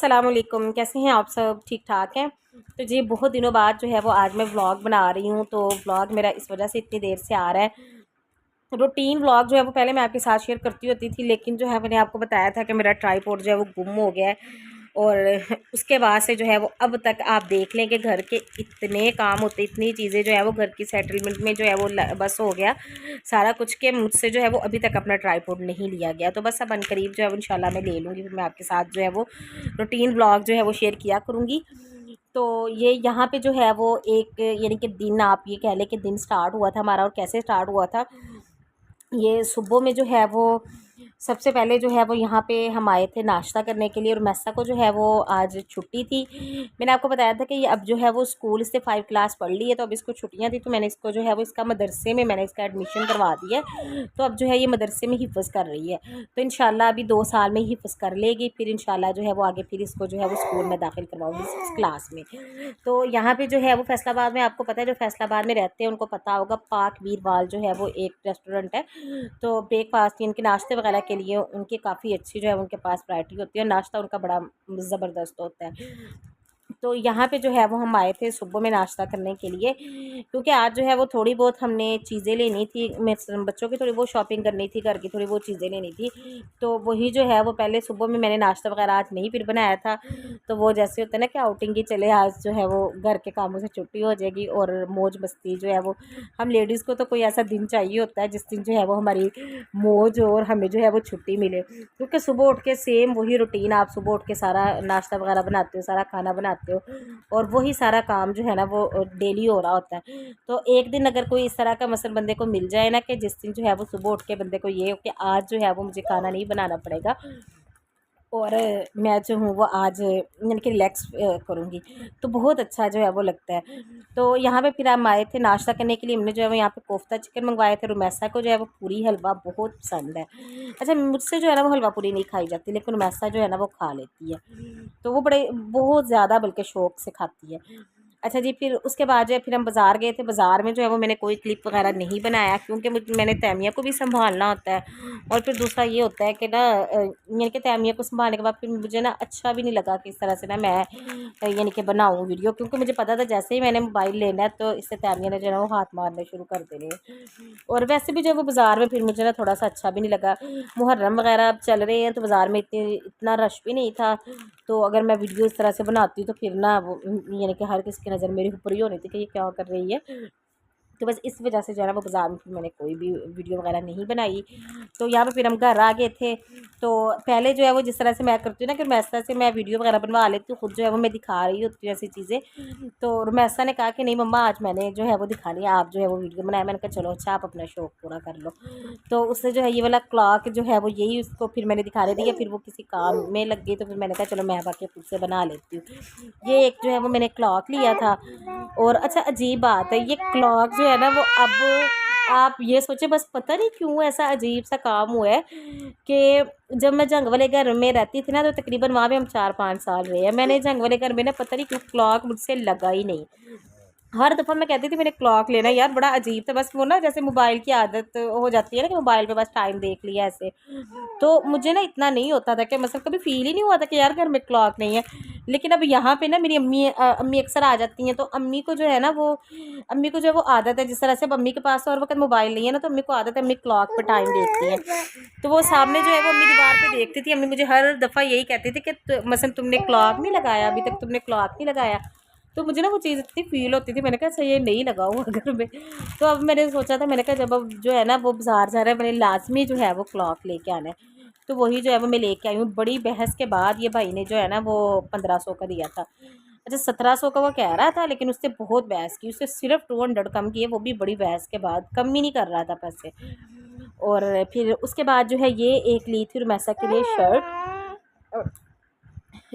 अस्सलाम वालेकुम। कैसे हैं आप सब? ठीक ठाक हैं? तो जी बहुत दिनों बाद जो है वो आज मैं व्लॉग बना रही हूँ। तो व्लॉग मेरा इस वजह से इतनी देर से आ रहा है। रूटीन व्लॉग जो है वो पहले मैं आपके साथ शेयर करती होती थी, लेकिन जो है मैंने आपको बताया था कि मेरा ट्राइपॉड जो है वो गुम हो गया है। और उसके बाद से जो है वो अब तक आप देख लें कि घर के इतने काम होते, इतनी चीज़ें जो है वो घर की सेटलमेंट में जो है वो बस हो गया सारा कुछ, के मुझसे जो है वो अभी तक अपना ट्राइपॉड नहीं लिया गया। तो बस अब अनकरीब जो है वो इंशाल्लाह मैं ले लूँगी, फिर मैं आपके साथ जो है वो रूटीन व्लॉग जो है वो शेयर किया करूँगी। तो ये यहाँ पे जो है वो एक यानी कि दिन, आप ये कह लें कि दिन स्टार्ट हुआ था हमारा। और कैसे स्टार्ट हुआ था, ये सुबह में जो है वो सबसे पहले जो है वो यहाँ पे हम आए थे नाश्ता करने के लिए। और मैसा को जो है वो आज छुट्टी थी। मैंने आपको बताया था कि ये अब जो है वो स्कूल से 5 क्लास पढ़ ली है, तो अब इसको छुट्टियाँ थी, तो मैंने इसको जो है वो इसका मदरसे में मैंने इसका एडमिशन करवा दिया है। तो अब जो है ये मदरसे में हिफ़्ज़ कर रही है। तो इंशाल्लाह अभी 2 साल में हिफ़्ज़ कर लेगी, फिर इंशाल्लाह जो है वो आगे फिर इसको जो है वो स्कूल में दाखिल करवाऊँगी 6 क्लास में। तो यहाँ पे जो है वो फैसलाबाद में, आपको पता है जो फैसलाबाद में रहते हैं उनको पता होगा, पाक वीरवाल जो है वो एक रेस्टोरेंट है। तो ब्रेकफास्ट इनके नाश्ते वगैरह के लिए उनकी काफ़ी अच्छी जो है उनके पास वैरायटी होती है। नाश्ता उनका बड़ा ज़बरदस्त होता है। तो यहाँ पे जो है वो हम आए थे सुबह में नाश्ता करने के लिए, क्योंकि आज जो है वो थोड़ी बहुत हमने चीज़ें लेनी थी, बच्चों की थोड़ी बहुत शॉपिंग करनी थी, घर की थोड़ी बहुत चीज़ें लेनी थी। तो वही जो है वो पहले सुबह में मैंने नाश्ता वगैरह आज नहीं फिर बनाया था। तो वो जैसे होता है ना कि आउटिंग ही चले, आज जो है वो घर के कामों से छुट्टी हो जाएगी और मौज मस्ती जो है वो, हम लेडीज़ को तो कोई ऐसा दिन चाहिए होता है जिस दिन जो है वो हमारी मौज और हमें जो है वो छुट्टी मिले। क्योंकि सुबह उठ के सेम वही रूटीन, आप सुबह उठ के सारा नाश्ता वगैरह बनाते हो, सारा खाना बनाते हो, और वही सारा काम जो है ना वो डेली हो रहा होता है। तो एक दिन अगर कोई इस तरह का मसल बंदे को मिल जाए ना कि जिस दिन जो है वो सुबह उठ के बंदे को ये हो कि आज जो है वो मुझे खाना नहीं बनाना पड़ेगा, और मैं जो हूँ वो आज यानी कि रिलैक्स करूँगी, तो बहुत अच्छा जो है वो लगता है। तो यहाँ पे फिर हम आए थे नाश्ता करने के लिए। हमने जो है वो यहाँ पे कोफ्ता चिकन मंगवाए थे। रुमैसा को जो है वो पूरी हलवा बहुत पसंद है। अच्छा, मुझसे जो है ना वो हलवा पूरी नहीं खाई जाती, लेकिन रुमैसा जो है ना वो खा लेती है। तो वो बड़े बहुत ज़्यादा बल्कि शौक़ से खाती है। अच्छा जी, फिर उसके बाद जो है फिर हम बाज़ार गए थे। बाज़ार में जो है वो मैंने कोई क्लिप वगैरह नहीं बनाया, क्योंकि मैंने तैमिया को भी संभालना होता है। और फिर दूसरा ये होता है कि ना यानी कि तैमिया को संभालने के बाद फिर मुझे ना अच्छा भी नहीं लगा कि इस तरह से ना मैं यानी कि बनाऊँ वीडियो, क्योंकि मुझे पता था जैसे ही मैंने मोबाइल लेना है तो इससे तैमिया ने जो है ना वो हाथ मारने शुरू कर देने हैं। और वैसे भी जो है वो बाज़ार में फिर मुझे ना थोड़ा सा अच्छा भी नहीं लगा। मुहर्रम वगैरह अब चल रहे हैं तो बाज़ार में इतना रश भी नहीं था। तो अगर मैं वीडियो इस तरह से बनाती तो फिर ना वो यानी कि हर किसी की नज़र मेरे ऊपर ही होनी थी कि ये क्या कर रही है। तो बस इस वजह से जो है ना वो बाज़ार में फिर मैंने कोई भी वीडियो वगैरह नहीं बनाई। तो यहाँ पे फिर हम घर आ गए थे। तो पहले जो है वो जिस तरह से मैं करती हूँ ना कि रुमैसा से मैं वीडियो वगैरह बनवा लेती हूँ, खुद जो है वो मैं दिखा रही होती हूँ ऐसी चीज़ें। तो रुमैसा ने कहा कि नहीं मम्मा, आज मैंने जो है वो दिखानी है, आप जो है वो वीडियो बनाया। मैंने कहा चलो अच्छा, आप अपना शौक़ पूरा कर लो। तो उससे जो है ये वाला क्लॉक जो है वो यही उसको फिर मैंने दिखा रही थी, फिर वो किसी काम में लग गई, तो फिर मैंने कहा चलो मैं बाकी खुद से बना लेती हूँ। ये एक जो है वो मैंने क्लॉक लिया था। और अच्छा, अजीब बात है, ये क्लॉक जो है ना वो अब आप ये सोचे, बस पता नहीं क्यों ऐसा अजीब सा काम हुआ है कि जब मैं जंग वाले घर में रहती थी ना, तो तकरीबन वहाँ पे हम 4-5 साल रहे हैं। मैंने जंग वाले घर में ना पता नहीं क्यों क्लॉक मुझसे लगा ही नहीं। हर दफ़ा मैं कहती थी मैंने क्लॉक लेना है, यार बड़ा अजीब था। बस वो ना जैसे मोबाइल की आदत हो जाती है ना कि मोबाइल पे बस टाइम देख लिया ऐसे। तो मुझे ना इतना नहीं होता था कि मतलब कभी फ़ील ही नहीं हुआ था कि यार घर में क्लॉक नहीं है। लेकिन अब यहाँ पे ना मेरी अम्मी अक्सर आ जाती हैं, तो अम्मी को जो है ना वो, अम्मी को जो है वो आदत है, जिस तरह से अब अम्मी के पास तो हर वक्त मोबाइल नहीं है ना, तो अम्मी को आदत है, अम्मी क्लॉक पे टाइम देखती हैं। तो वो सामने जो है वो अम्मी दीवार पे देखती थी। अम्मी मुझे हर दफ़ा यही कहती थी कि मसलन तुमने क्लॉक नहीं लगाया, अभी तक तुमने क्लॉक नहीं लगाया। तो मुझे ना वो चीज़ इतनी फ़ील होती थी, मैंने कहा अच्छा ये नहीं लगा हुआ घर में। तो अब मैंने सोचा था, मैंने कहा जब अब जो है ना वो बाज़ार जा रहा है, मैंने लाज़मी जो है वो क्लॉक लेके आना है। तो वही जो है वो मैं लेके आई हूँ। बड़ी बहस के बाद ये भाई ने जो है ना वो 1500 का दिया था। अच्छा, 1700 का वो कह रहा था, लेकिन उससे बहुत बहस की, उससे सिर्फ 200 कम किए, वो भी बड़ी बहस के बाद, कम ही नहीं कर रहा था पैसे। और फिर उसके बाद जो है ये एक ली थी रुमैसा के लिए शर्ट।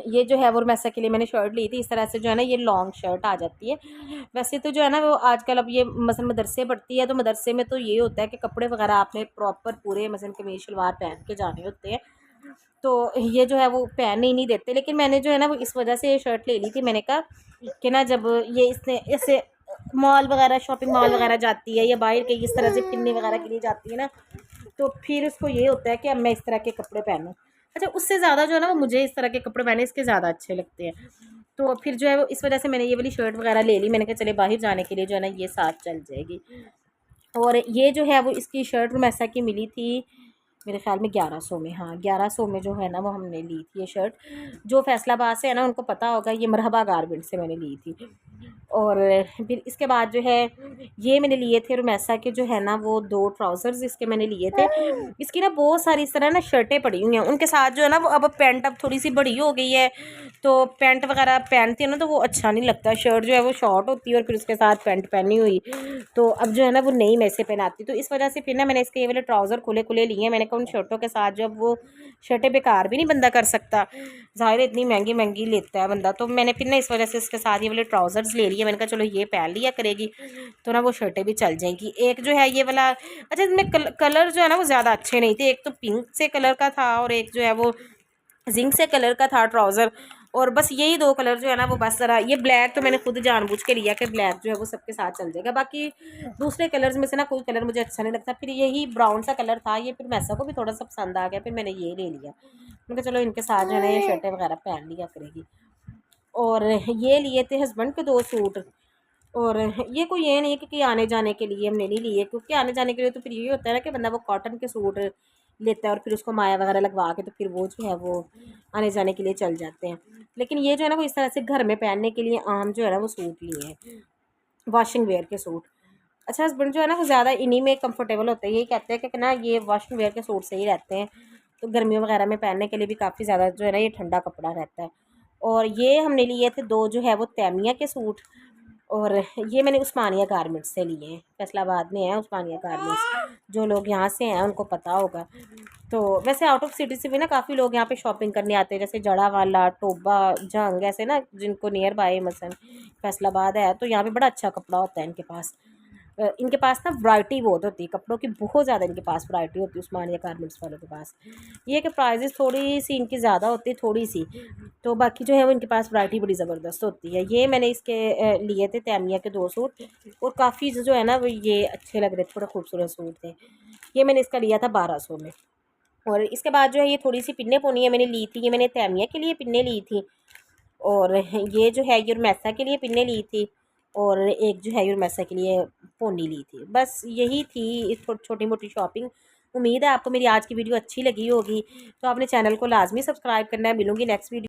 ये जो है वो रुमैसा के लिए मैंने शर्ट ली थी। इस तरह से जो है ना ये लॉन्ग शर्ट आ जाती है। वैसे तो जो है ना वो आजकल अब ये मसलन मदरसे पढ़ती है, तो मदरसे में तो ये होता है कि कपड़े वगैरह आपने प्रॉपर पूरे मसलन कमीज शलवार पहन के जाने होते हैं। तो ये जो है वो पहनने ही नहीं देते। लेकिन मैंने जो है ना वो इस वजह से ये शर्ट ले ली थी। मैंने कहा कि ना जब ये इसने ऐसे मॉल वगैरह, शॉपिंग मॉल वगैरह जाती है या बाहर कहीं इस तरह से फिरने वगैरह के लिए जाती है ना, तो फिर उसको ये होता है कि अब मैं इस तरह के कपड़े पहनूँ। अच्छा उससे ज़्यादा जो है ना वो मुझे इस तरह के कपड़े पहने इसके ज़्यादा अच्छे लगते हैं। तो फिर जो है वो इस वजह से मैंने ये वाली शर्ट वगैरह ले ली। मैंने कहा चले बाहर जाने के लिए जो है ना ये साथ चल जाएगी। और ये जो है वो इसकी शर्ट रुमैसा की मिली थी मेरे ख़्याल में 1100 में। हाँ 1100 में जो है ना वो हमने ली थी ये शर्ट। जो फैसलाबाद से है ना उनको पता होगा, ये मरहबा गारमेंट से मैंने ली थी। और फिर इसके बाद जो है ये मैंने लिए थे रुमैसा के जो है ना वो 2 ट्राउज़र्स इसके मैंने लिए थे। इसकी ना बहुत सारी इस तरह ना शर्टें पड़ी हुई हैं, उनके साथ जो है ना वो अब पैंट अब थोड़ी सी बड़ी हो गई है, तो पैंट वगैरह पहनती है ना तो वो अच्छा नहीं लगता। शर्ट जो है वो शॉर्ट होती है और फिर उसके साथ पैंट पहनी हुई, तो अब जो है ना वो नहीं मैं से पहनाती। तो इस वजह से फिर ना मैंने इसके ये वाले ट्राउज़र खुले खुले लिए। मैंने कहा उन शर्टों के साथ जो अब वो शर्टें बेकार भी नहीं बंदा कर सकता, ज़ाहिर इतनी महंगी महंगी लेता है बंदा। तो मैंने फिर ना इस वजह से इसके साथ ये वाले ट्राउज़र्स ले लिए। मैंने कहा चलो ये पहन लिया करेगी तो ना वो शर्टें भी चल जाएंगी। एक जो है ये वाला, अच्छा इसमें कलर जो है ना वो ज़्यादा अच्छे नहीं थे। एक तो पिंक से कलर का था और एक जो है वो जिंक से कलर का था ट्राउज़र। और बस यही 2 कलर जो है ना वो बस ज़रा, ये ब्लैक तो मैंने खुद जानबूझ के लिया कि ब्लैक जो है वो सबके साथ चल जाएगा। बाकी दूसरे कलर्स में से ना कोई कलर मुझे अच्छा नहीं लगता। फिर यही ब्राउन सा कलर था, ये फिर मैसा को भी थोड़ा सा पसंद आ गया, फिर मैंने ये ले लिया। मैंने कहा चलो इनके साथ जो है ना ये शर्टें वगैरह पहन लिया करेगी। और ये लिए थे हस्बैंड के 2 सूट। और ये कोई ये नहीं है कि आने जाने के लिए हमने नहीं लिए, क्योंकि आने जाने के लिए तो फिर यही होता है ना कि बंदा वो कॉटन के सूट लेता है और फिर उसको माया वगैरह लगवा के तो फिर वो जो है वो आने जाने के लिए चल जाते हैं। लेकिन ये जो है ना वो इस तरह से घर में पहनने के लिए आम जो है ना वो सूट लिए हैं, वॉशिंग वेयर के सूट। अच्छा हस्बैंड जो है ना वो ज़्यादा इन्हीं में कंफर्टेबल होते हैं, यही कहते हैं कि ना ये वॉशिंग वेयर के सूट सही रहते हैं, तो गर्मियों वगैरह में पहनने के लिए भी काफ़ी ज़्यादा जो है ना ये ठंडा कपड़ा रहता है। और ये हमने लिए थे 2 जो है वो तैमिया के सूट। और ये मैंने उस्मानिया गारमेंट्स से लिए हैं, फैसलाबाद में है उस्मानिया गारमेंट्स, जो लोग यहाँ से हैं उनको पता होगा। तो वैसे आउट ऑफ सिटी से भी ना काफ़ी लोग यहाँ पे शॉपिंग करने आते हैं, जैसे जड़ावाला, टोबा, जंग, ऐसे ना जिनको नियर बाय मसन फैसलाबाद है तो यहाँ पे बड़ा अच्छा कपड़ा होता है इनके पास। इनके पास ना वैरायटी बहुत होती है कपड़ों की, बहुत ज़्यादा इनके पास वैरायटी होती है उस्मानिया गारमेंट्स वालों के पास। ये कि प्राइजेस थोड़ी सी इनकी ज़्यादा होती है, थोड़ी सी, तो बाकी जो है वो इनके पास वैरायटी बड़ी ज़बरदस्त होती है। ये मैंने इसके लिए थे तैमिया के 2 सूट, और काफ़ी जो है ना वो ये अच्छे लग रहे थे, थोड़े खूबसूरत सूट थे। ये मैंने इसका लिया था 1200 में। और इसके बाद जो है ये थोड़ी सी पिन्ने पोनी मैंने ली थी, ये मैंने तैमिया के लिए पिन्ने ली थी। और ये जो है यूरमैसा के लिए पिन्ने ली थी। और एक जो है यूरमैसा के लिए पोनी ली थी। बस यही थी छोटी मोटी शॉपिंग। उम्मीद है आपको मेरी आज की वीडियो अच्छी लगी होगी, तो आपने चैनल को लाजमी सब्सक्राइब करना है। मिलूंगी नेक्स्ट वीडियो।